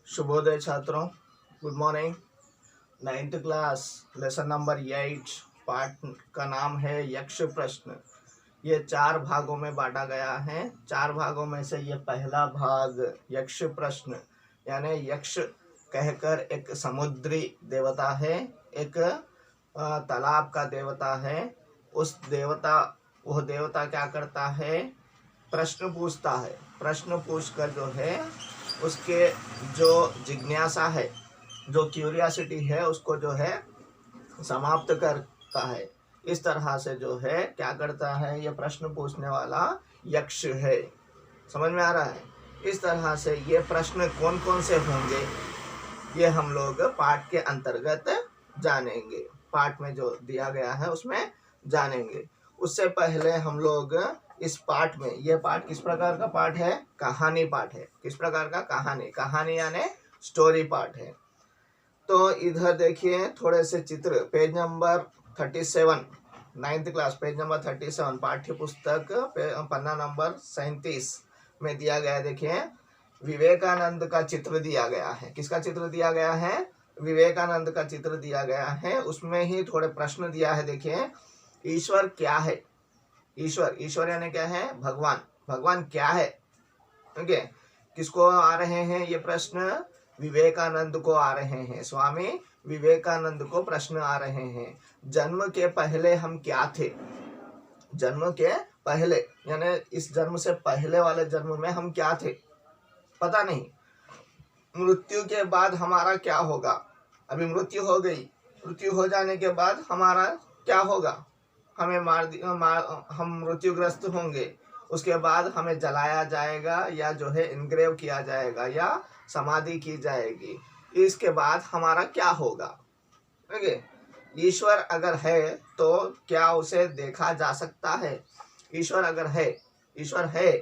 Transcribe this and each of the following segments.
शुभोदय छात्रों, good morning. 9th class lesson number 8 पाठ का नाम है यक्ष प्रश्न। ये 4 भागों में बांटा गया है। 4 भागों में से ये पहला भाग यक्ष प्रश्न यानी यक्ष कहकर एक समुद्री देवता है, एक तालाब का देवता है। वह देवता क्या करता है, प्रश्न पूछता है। प्रश्न पूछकर जो है उसके जो जिज्ञासा है, जो क्यूरियासिटी है, उसको जो है समाप्त करता है। इस तरह से जो है क्या करता है, ये प्रश्न पूछने वाला यक्ष है। समझ में आ रहा है? इस तरह से ये प्रश्न कौन कौन से होंगे ये हम लोग पाठ के अंतर्गत जानेंगे। पाठ में जो दिया गया है उसमें जानेंगे। उससे पहले हम लोग इस पाठ में, यह पाठ किस प्रकार का पाठ है? कहानी पाठ है। किस प्रकार का? कहानी यानी स्टोरी पाठ है। तो इधर देखिए थोड़े से चित्र, page number 37, 9th class page number 37 पाठ्य पुस्तक पन्ना नंबर 37 में दिया गया है। देखिए विवेकानंद का चित्र दिया गया है। किसका चित्र दिया गया है? विवेकानंद का चित्र दिया गया है। उसमें ही थोड़े प्रश्न दिया है। देखिए, ईश्वर क्या है? ईश्वर यानी क्या है? भगवान। भगवान क्या है? ओके, किसको आ रहे हैं ये प्रश्न? विवेकानंद को आ रहे हैं। स्वामी विवेकानंद को प्रश्न आ रहे हैं। जन्म के पहले हम क्या थे? जन्म के पहले यानी इस जन्म से पहले वाले जन्म में हम क्या थे? पता नहीं। मृत्यु के बाद हमारा क्या होगा? अभी मृत्यु हो गई, मृत्यु हो जाने के बाद हमारा क्या होगा? हमें हम मृत्युग्रस्त होंगे। उसके बाद हमें जलाया जाएगा या जो है इनग्रेव किया जाएगा या समाधि की जाएगी। इसके बाद हमारा क्या होगा? ओके, ईश्वर अगर है तो क्या उसे देखा जा सकता है? ईश्वर अगर है, ईश्वर है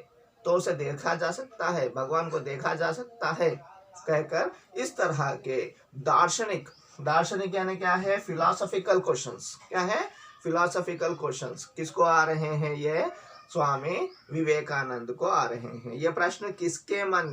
तो उसे देखा जा सकता है, भगवान को देखा जा सकता है कहकर इस तरह के दार्शनिक यानी क्या है? Philosophical questions. क्या है? फिलोसॉफिकल क्वेश्चंस किसको आ रहे हैं? ये स्वामी विवेकानंद को आ रहे हैं। ये प्रश्न किसके मन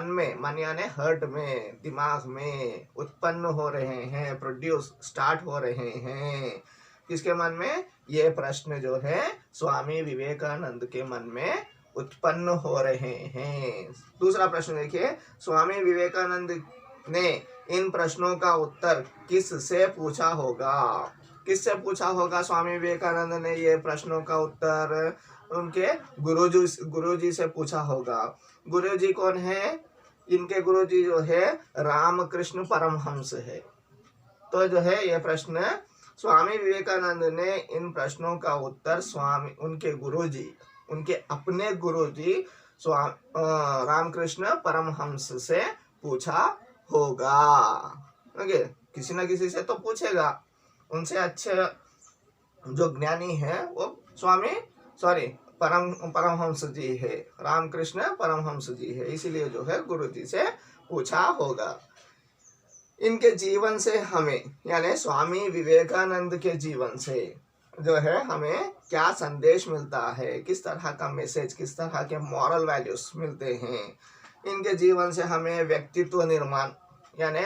में, मन यानी हर्ट में, दिमाग में उत्पन्न हो रहे हैं, प्रोड्यूस स्टार्ट हो रहे हैं। किसके मन में? ये प्रश्न जो है स्वामी विवेकानंद के मन में उत्पन्न हो रहे हैं। दूसरा प्रश्न देखिए, स्वामी विवेकानंद ने इन प्रश्नों का उत्तर किस से पूछा होगा? किससे पूछा होगा? स्वामी विवेकानंद ने ये प्रश्नों का उत्तर उनके गुरुजी से पूछा होगा। गुरुजी कौन है? इनके गुरुजी जो है रामकृष्ण परमहंस है। तो जो है ये प्रश्न स्वामी विवेकानंद ने इन प्रश्नों का उत्तर उनके अपने गुरुजी रामकृष्ण परमहंस से पूछा होगा। ओके, किसी ना किसी से तो पूछेगा। उनसे अच्छे जो ज्ञानी है वो परमहंस जी है, रामकृष्ण परमहंस जी है। इसीलिए जो है गुरुजी से पूछा होगा। इनके जीवन से हमें यानी स्वामी विवेकानंद के जीवन से जो है हमें क्या संदेश मिलता है? किस तरह का मैसेज, किस तरह के मॉरल वैल्यूज मिलते हैं? इनके जीवन से हमें व्यक्तित्व निर्माण यानी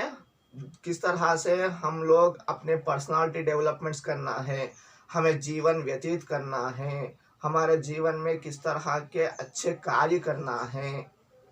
किस तरह से हम लोग अपने पर्सनालिटी डेवलपमेंट्स करना है, हमें जीवन व्यतीत करना है, हमारे जीवन में किस तरह के अच्छे कार्य करना है।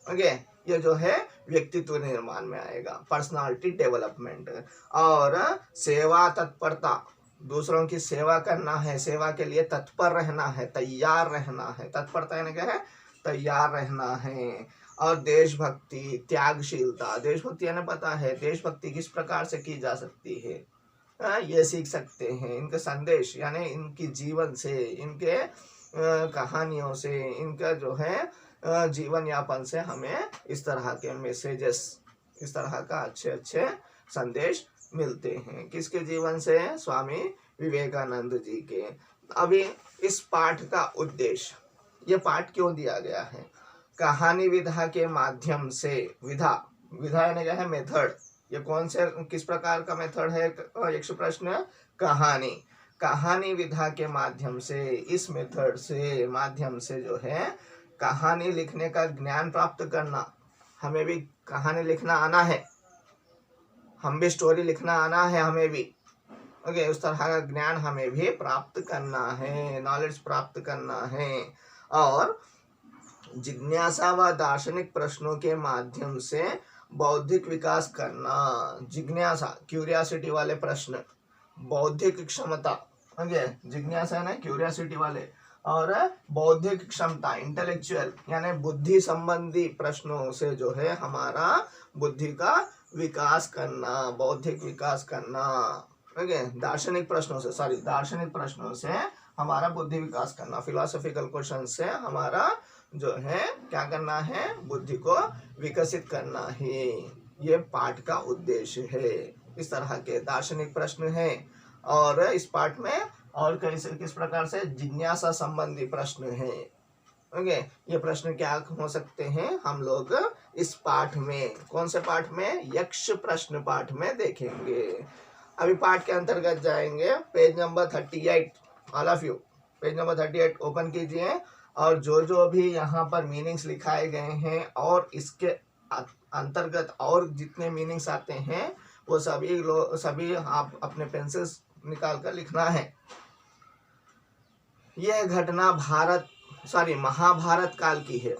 ओके, ये जो है व्यक्तित्व निर्माण में आएगा, पर्सनालिटी डेवलपमेंट। और सेवा तत्परता, दूसरों की सेवा करना है, सेवा के लिए तत्पर रहना है, तैयार रहना है। तत्परता यानी क्या है? तैयार रहना है। और देशभक्ति, त्यागशीलता। देशभक्ति यानी पता है देशभक्ति किस प्रकार से की जा सकती है, ये सीख सकते हैं इनके संदेश यानी इनकी जीवन से, इनके कहानियों से, इनका जो है जीवन यापन से हमें इस तरह के मैसेजेस, इस तरह का अच्छे संदेश मिलते हैं। किसके जीवन से? स्वामी विवेकानंद जी के। अभी इस पाठ का उद्देश्य, ये पाठ क्यों दिया गया है? कहानी विधा के माध्यम से, विधा यानी क्या है? मेथड। ये कौन से, किस प्रकार का मेथड है? यक्ष प्रश्न कहानी विधा के माध्यम से, इस मेथड से माध्यम से जो है कहानी लिखने का ज्ञान प्राप्त करना हमें भी कहानी लिखना आना है, हम भी स्टोरी लिखना आना है हमें भी। ओके, उस तरह का ज्ञान हमें भी प्राप्त करना है, नॉलेज प्राप्त करना है। और जिज्ञासा व दार्शनिक प्रश्नों के माध्यम से बौद्धिक विकास करना। जिज्ञासा क्यूरियोसिटी वाले प्रश्न, बौद्धिक क्षमता, ओके, जिज्ञासा है ना क्यूरियोसिटी वाले, और बौद्धिक क्षमता इंटेलेक्चुअल यानी बुद्धि संबंधी प्रश्नों से जो है हमारा बुद्धि का विकास करना, बौद्धिक विकास करना। ओके, दार्शनिक प्रश्नों से हमारा बुद्धि विकास करना, फिलोसॉफिकल क्वेश्चन से हमारा जो है क्या करना है, बुद्धि को विकसित करना ही ये पाठ का उद्देश्य है। इस तरह के दार्शनिक प्रश्न है। और इस पाठ में और किस प्रकार से जिज्ञासा संबंधी प्रश्न है। ओके, ये प्रश्न क्या हो सकते हैं हम लोग इस पाठ में, कौन से पाठ में, यक्ष प्रश्न पाठ में देखेंगे। अभी पाठ के अंतर्गत जाएंगे, page number 38, all of you page number 38 open कीजिए, और जो भी यहाँ पर मीनिंग्स लिखाए गए हैं और इसके अंतर्गत और जितने मीनिंग्स आते हैं वो सभी आप अपने पेंसिल्स निकाल कर लिखना है। यह घटना महाभारत काल की है।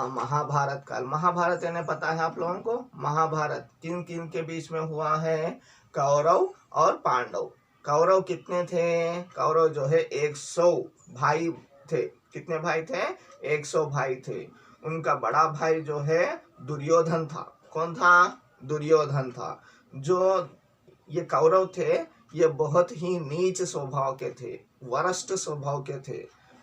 महाभारत काल, महाभारत यानी पता है आप लोगों को, महाभारत किन किन के बीच में हुआ है, कौरव और पांडव। कौरव कितने थे, कौरव जो है 100 भाई थे। कितने भाई थे, 100 भाई थे। उनका बड़ा भाई जो है दुर्योधन था। कौन था, दुर्योधन था। जो ये कौरव थे ये बहुत ही नीच स्वभाव के थे, वरस्ट स्वभाव के थे।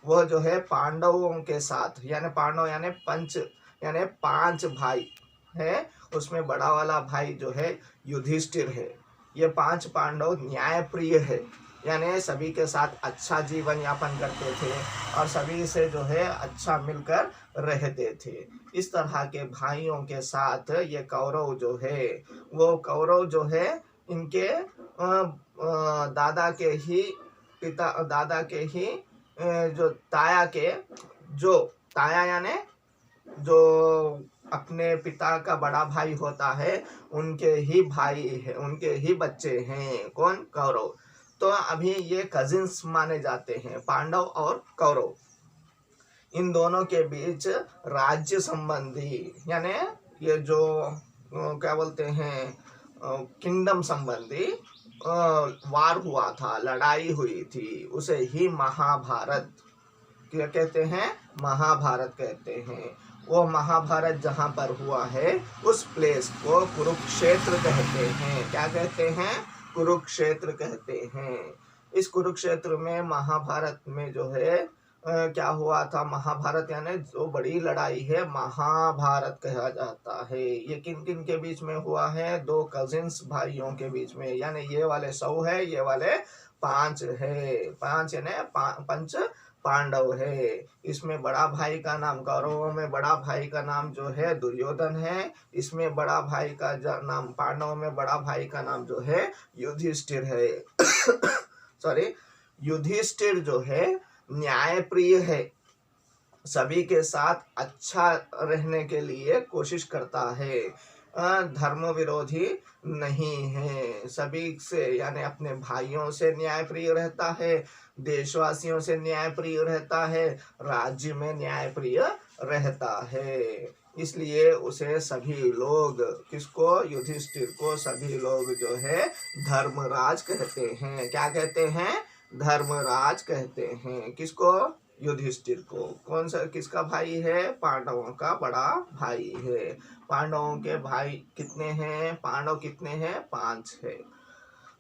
वह जो है पांडवों के साथ, यानी पांडव यानी पंच यानी 5 भाई है, उसमें बड़ा वाला भाई जो है युधिष्ठिर है। ये 5 पांडव न्यायप्रिय है, यानी सभी के साथ अच्छा जीवन यापन करते थे और सभी से जो है अच्छा मिलकर रहते थे। इस तरह के भाइयों के साथ ये कौरव जो है, वो कौरव जो है इनके दादा के ही जो ताया यानी जो अपने पिता का बड़ा भाई होता है, उनके ही भाई है, उनके ही बच्चे हैं। कौन, कौरव। तो अभी ये कजिन्स माने जाते हैं, पांडव और कौरव। इन दोनों के बीच राज्य संबंधी यानी ये जो क्या बोलते हैं, किंगडम संबंधी वार हुआ था, लड़ाई हुई थी, उसे ही महाभारत क्या कहते हैं, महाभारत कहते हैं। वो महाभारत जहाँ पर हुआ है उस प्लेस को कुरुक्षेत्र कहते हैं। क्या कहते हैं, कुरुक्षेत्र कहते हैं। इस कुरुक्षेत्र में महाभारत में जो है क्या हुआ था, महाभारत यानी जो बड़ी लड़ाई है महाभारत कहा जाता है। ये किन किन के बीच में हुआ है, 2 कजिन्स भाइयों के बीच में, यानी ये वाले 100 है, ये वाले 5 है। 5 यानी पंच पांडव है। इसमें बड़ा भाई का नाम, कौरवों में बड़ा भाई का नाम जो है दुर्योधन है। इसमें बड़ा भाई का नाम, पांडवों में बड़ा भाई का नाम जो है युधिष्ठिर है। सॉरी, युधिष्ठिर जो है न्यायप्रिय है, सभी के साथ अच्छा रहने के लिए कोशिश करता है, धर्म विरोधी नहीं है, सभी से यानी अपने भाइयों से न्यायप्रिय रहता है, देशवासियों से न्यायप्रिय रहता है, राज्य में न्यायप्रिय रहता है। इसलिए उसे सभी लोग, किसको, युधिष्ठिर को सभी लोग जो है धर्मराज कहते हैं। क्या कहते हैं, धर्मराज कहते हैं। किसको, युधिष्ठिर को। कौन सा, किसका भाई है, पांडवों का बड़ा भाई है। पांडवों के भाई कितने हैं, पांडव कितने हैं, 5 है।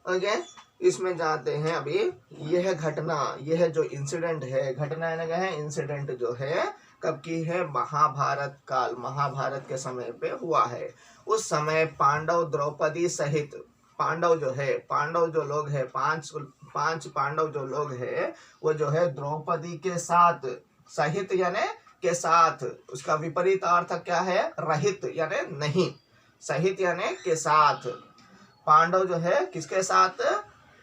ओके, इसमें जाते हैं अभी। यह घटना, यह जो इंसिडेंट है, घटना यानी क्या है, इंसिडेंट जो है कब की है, महाभारत काल, महाभारत के समय पे हुआ है। उस समय पांडव द्रौपदी सहित, पांडव जो है, पांडव जो लोग है, 5 पांडव जो लोग है, वो जो है द्रौपदी के साथ, सहित यानी के साथ, उसका विपरीत अर्थ क्या है, रहित यानी नहीं, सहित यानी के साथ। पांडव जो है किसके साथ,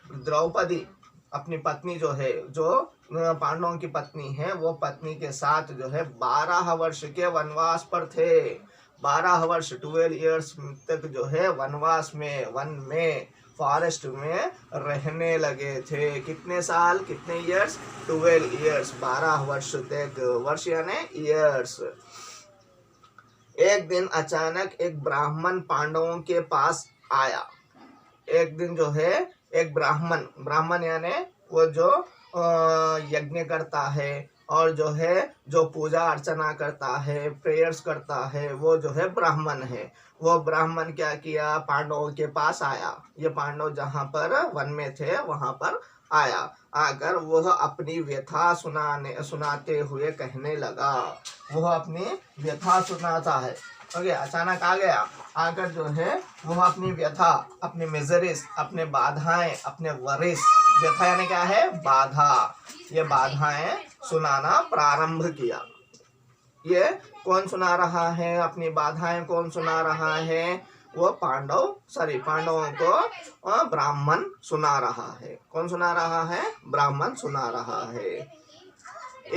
द्रौपदी अपनी पत्नी जो है, जो पांडवों की पत्नी है, वो पत्नी के साथ जो है 12 वर्ष के वनवास पर थे। 12 वर्ष 12 ईयर्स तक जो है वनवास में, वन में, फॉरेस्ट में रहने लगे थे। कितने साल, कितने ईयर्स? 12 ईयर्स, 12 वर्ष तक। वर्ष यानी ईयर्स। एक दिन अचानक एक ब्राह्मण पांडवों के पास आया। एक दिन जो है एक ब्राह्मण, ब्राह्मण यानी वो जो यज्ञ करता है और जो है जो पूजा अर्चना करता है, प्रेयर्स करता है, वो जो है ब्राह्मण है। वो ब्राह्मण क्या किया, पांडवों के पास आया। ये पांडव जहाँ पर वन में थे वहां पर आया। आकर वह अपनी व्यथा सुनाते हुए कहने लगा। वह अपनी व्यथा सुनाता है। ओके, अचानक आ गया। आकर जो है वह अपनी व्यथा, अपनी मिजरीज, अपने बाधाएं, अपने वरिस, व्यथा यानी क्या है, बाधा, ये बाधाएं सुनाना प्रारंभ किया। ये कौन सुना रहा है, अपनी बाधाएं कौन सुना रहा है? वो पांडवों को ब्राह्मण सुना रहा है। कौन सुना रहा है? ब्राह्मण सुना रहा है।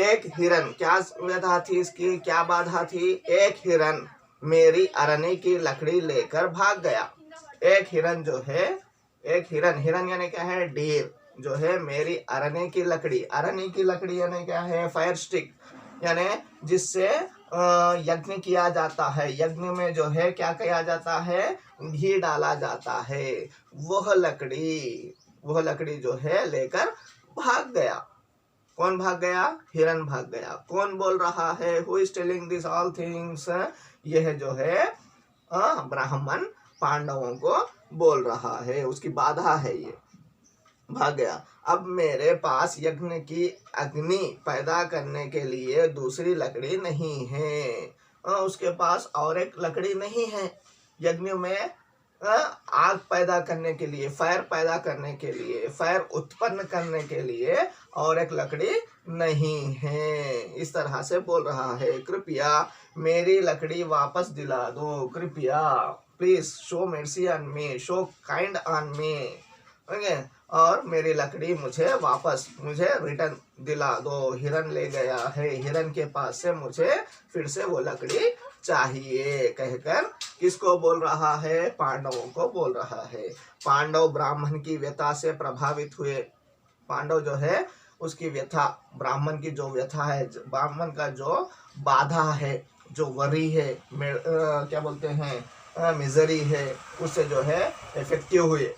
एक हिरन, क्या व्यथा थी इसकी, क्या बाधा थी? एक हिरन मेरी अरने की लकड़ी लेकर भाग गया। एक हिरन जो है, एक हिरन, हिरन यानी क्या है, डेर, जो है मेरी अरने की लकड़ी, अरने की लकड़ी यानी क्या है, फायर स्टिक, यानी जिससे यज्ञ किया जाता है। यज्ञ में जो है क्या किया जाता है, घी डाला जाता है। वह लकड़ी जो है लेकर भाग गया। कौन भाग गया? हिरन भाग गया। कौन बोल रहा है? Who is telling this all things? यह जो है ब्राह्मण पांडवों को बोल रहा है, उसकी बाधा है ये। भाग गया। अब मेरे पास यज्ञ की अग्नि पैदा करने के लिए दूसरी लकड़ी नहीं है। उसके पास और एक लकड़ी नहीं है। यज्ञ में आग पैदा करने के लिए, फायर पैदा करने के लिए, फायर उत्पन्न करने के लिए और एक लकड़ी नहीं है। इस तरह से बोल रहा है। कृपया मेरी लकड़ी वापस दिला दो। कृपया, please show mercy on me, show kind on me. Okay, और मेरी लकड़ी मुझे रिटर्न दिला दो। हिरन ले गया है, हिरन के पास से मुझे फिर से वो लकड़ी चाहिए, कहकर किसको बोल रहा है? पांडवों को बोल रहा है। पांडव ब्राह्मण की व्यथा से प्रभावित हुए। पांडव जो है उसकी व्यथा, ब्राह्मण की जो व्यथा है, ब्राह्मण का जो बाधा है, जो वरी है, क्या बोलते हैं, मिजरी है, उससे जो है इफेक्टिव हुए,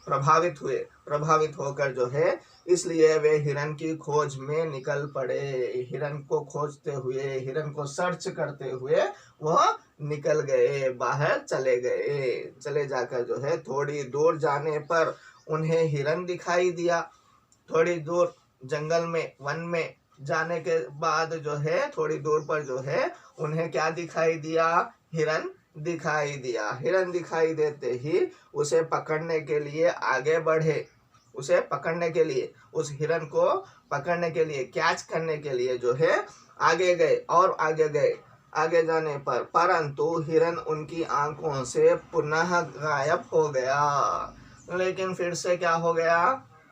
प्रभावित होकर जो है, इसलिए वे हिरन की खोज में निकल पड़े। हिरन को खोजते हुए, हिरन को सर्च करते हुए वह निकल गए, बाहर चले गए। चले जाकर जो है थोड़ी दूर जाने पर उन्हें हिरन दिखाई दिया। थोड़ी दूर जंगल में, वन में जाने के बाद जो है थोड़ी दूर पर जो है उन्हें क्या दिखाई दिया? हिरन दिखाई दिया। हिरन दिखाई देते ही उसे पकड़ने के लिए आगे बढ़े। उसे पकड़ने के लिए, उस हिरन को पकड़ने के लिए, कैच करने के लिए जो है आगे गए और आगे गए। आगे जाने पर परंतु हिरन उनकी आंखों से पुनः गायब हो गया। लेकिन फिर से क्या हो गया?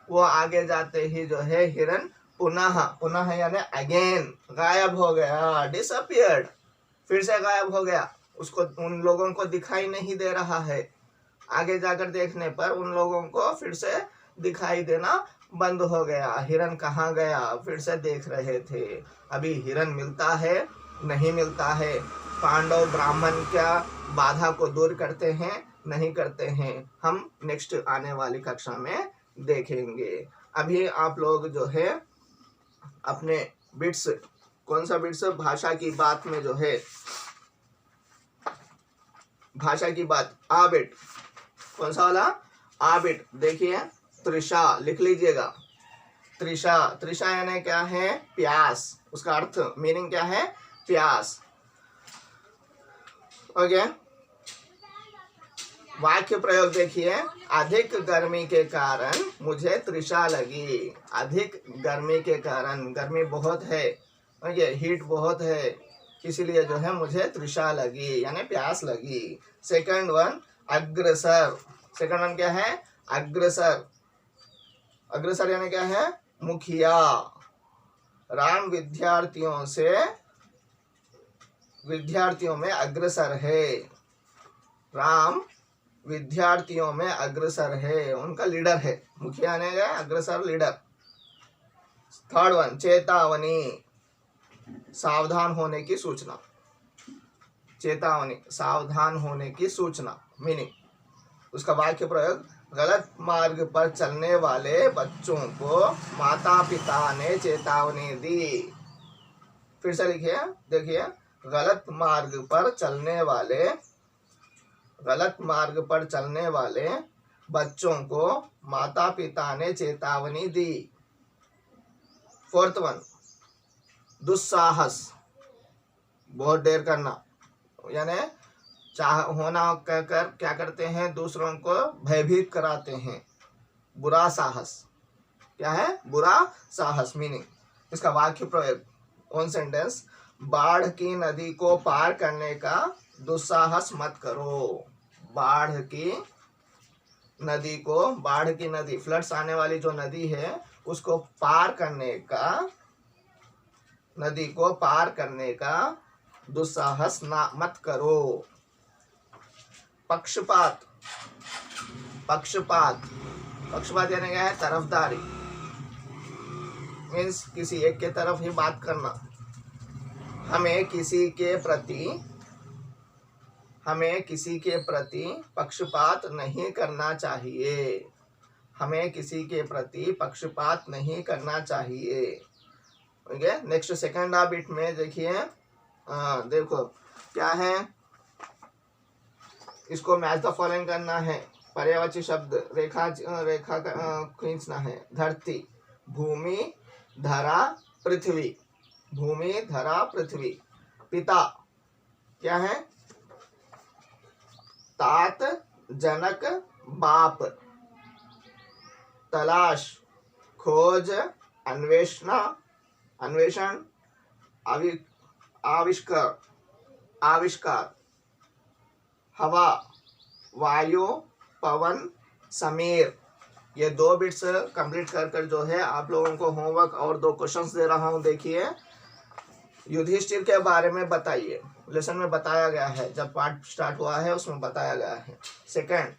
वो आगे जाते ही जो है हिरन पुनः यानी अगेन गायब हो गया, डिसअपियर्ड, फिर से गायब हो गया। उसको, उन लोगों को दिखाई नहीं दे रहा है। आगे जाकर देखने पर उन लोगों को फिर से दिखाई देना बंद हो गया। हिरन कहाँ गया? फिर से देख रहे थे। अभी हिरन मिलता है, नहीं मिलता है। पांडव ब्राह्मण क्या बाधा को दूर करते हैं, नहीं करते हैं, हम नेक्स्ट आने वाली कक्षा में देखेंगे। अभी आप लोग जो है अपने बिट्स, कौन सा बिट्स? भाषा की बात में जो है, भाषा की बात, आ बिट, कौन सा वाला? आ बिट। देखिए, तृषा लिख लीजिएगा। तृषा यानी क्या है? प्यास। उसका अर्थ, मीनिंग क्या है? प्यास। ओके, वाक्य प्रयोग देखिए। अधिक गर्मी के कारण मुझे तृषा लगी। अधिक गर्मी के कारण, गर्मी बहुत है, ओके, हीट बहुत है, इसीलिए जो है मुझे तृषा लगी, यानी प्यास लगी। सेकंड वन, अग्रसर। सेकंड वन क्या है? अग्रसर। अग्रसर यानी क्या है? मुखिया। राम विद्यार्थियों से विद्यार्थियों में अग्रसर है। राम विद्यार्थियों में अग्रसर है, उनका लीडर है, मुखिया ने गया अग्रसर लीडर। थर्ड वन, चेतावनी, सावधान होने की सूचना। चेतावनी, सावधान होने की सूचना, मीनिंग। उसका वाक्य प्रयोग, गलत मार्ग पर चलने वाले बच्चों को माता पिता ने चेतावनी दी। फिर से लिखिए, देखिए, गलत मार्ग पर चलने वाले बच्चों को माता पिता ने चेतावनी दी। फोर्थ वन, दुस्साहस, बहुत देर करना, यानी होना कहकर क्या करते हैं, दूसरों को भयभीत कराते हैं। बुरा साहस, क्या है, बुरा साहस, मीनिंग। इसका वाक्य प्रयोग, ऑन सेंटेंस, बाढ़ की नदी को पार करने का दुस्साहस मत करो। बाढ़ की नदी, फ्लड्स आने वाली जो नदी है उसको पार करने का दुस्साहस मत करो। पक्षपात यानी क्या है, तरफदारी, मीन्स किसी एक के तरफ ही बात करना। हमें किसी के प्रति पक्षपात नहीं करना चाहिए। ओके, नेक्स्ट सेकंड बिट में देखिए, देखो क्या है, इसको मैच द फॉलोइंग करना है। पर्यायवाची शब्द रेखा खींचना है। धरती, भूमि, धरा, पृथ्वी। पिता क्या है, तात, जनक, बाप। तलाश, खोज, अन्वेषण, आविष्कार। हवा, वायु, पवन, समीर। ये 2 बिट्स कंप्लीट कर जो है आप लोगों को होमवर्क और 2 क्वेश्चंस दे रहा हूं। देखिए, युधिष्ठिर के बारे में बताइए, लेसन में बताया गया है, जब पाठ स्टार्ट हुआ है उसमें बताया गया है। सेकंड,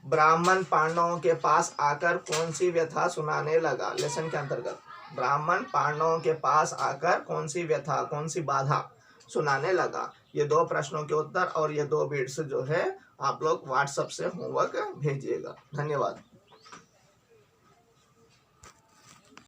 ब्राह्मण पांडवों के पास आकर कौन सी व्यथा सुनाने लगा, लेसन के अंतर्गत। ब्राह्मण पांडवों के पास आकर कौन सी व्यथा, कौन सी बाधा सुनाने लगा। ये 2 प्रश्नों के उत्तर और ये 2 बिट्स जो है आप लोग व्हाट्सएप से होमवर्क भेजिएगा। धन्यवाद।